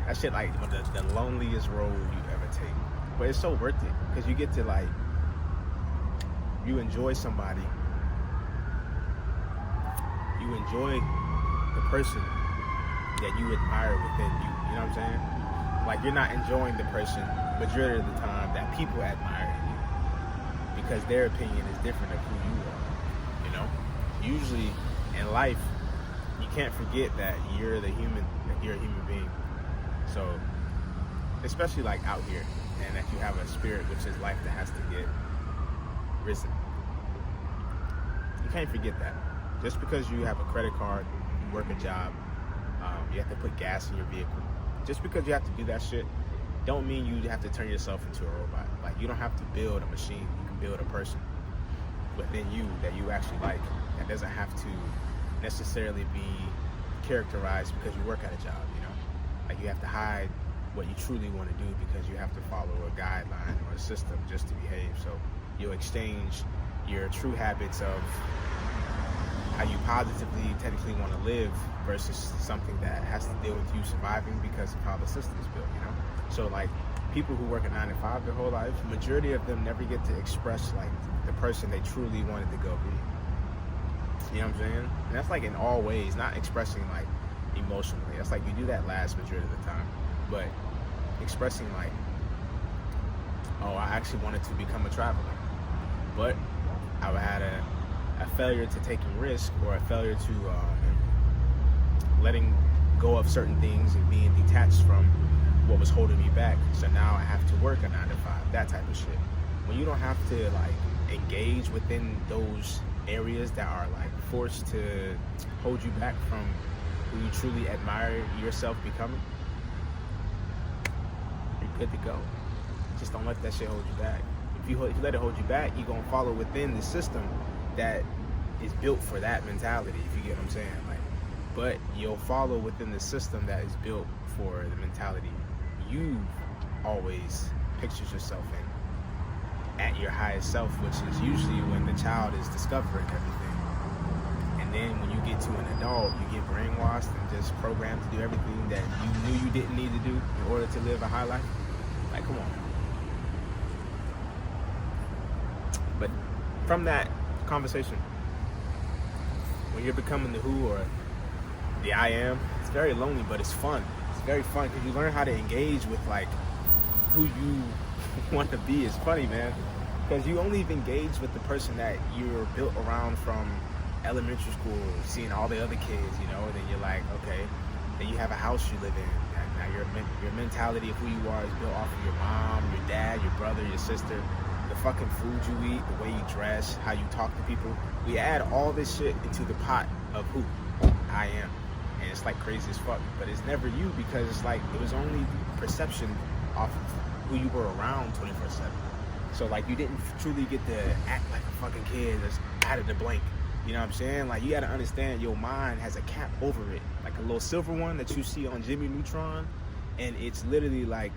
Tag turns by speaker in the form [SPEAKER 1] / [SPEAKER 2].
[SPEAKER 1] That shit like the loneliest road you ever take. But it's so worth it because you get to like, you enjoy somebody. You enjoy the person that you admire within you. You know what I'm saying? Like you're not enjoying the person majority of the time that people admire in you because their opinion is different of who you are. You know? Usually in life, you can't forget that you're a human being. So, especially like out here, and that you have a spirit, which is life, that has to get risen. You can't forget that. Just because you have a credit card, you work a job, you have to put gas in your vehicle. Just because you have to do that shit, don't mean you have to turn yourself into a robot. Like you don't have to build a machine. You can build a person within you that you actually like. That doesn't have to necessarily be characterized because you work at a job. You know, like you have to hide what you truly want to do because you have to follow a guideline or a system just to behave. So you'll exchange your true habits of how you positively technically want to live versus something that has to deal with you surviving because of how the system is built, you know? So like people who work a 9 to 5 their whole life, majority of them never get to express like the person they truly wanted to go be. You know what I'm saying? And that's like in all ways, not expressing like emotionally. That's like you do that last majority of the time. But expressing like, oh, I actually wanted to become a traveler, but I had a failure to taking risk or a failure to letting go of certain things and being detached from what was holding me back. So now I have to work a 9 to 5, that type of shit. When you don't have to like engage within those areas that are like forced to hold you back from who you truly admire yourself becoming, you're good to go. Just don't let that shit hold you back. If you let it hold you back, you're gonna follow within the system that is built for that mentality, if you get what I'm saying. Like, but you'll follow within the system that is built for the mentality you always pictures yourself in at your highest self, which is usually when the child is discovering everything. And then when you get to an adult, you get brainwashed and just programmed to do everything that you knew you didn't need to do in order to live a high life. Like, come on. But from that conversation, when you're becoming the who or the I am, it's very lonely, but it's fun. It's very fun because you learn how to engage with like who you want to be. It's funny, man, because you only engage with the person that you're built around from elementary school, seeing all the other kids, you know. Then you're like, okay, then you have a house you live in. Now your mentality of who you are is built off of your mom, your dad, your brother, your sister, the fucking food you eat, the way you dress, how you talk to people. We add all this shit into the pot of who I am. And it's like crazy as fuck. But it's never you because it's like it was only perception off of who you were around 24/7. So like you didn't truly get to act like a fucking kid that's out of the blank. You know what I'm saying? Like you gotta understand your mind has a cap over it. Like a little silver one that you see on Jimmy Neutron. And it's literally like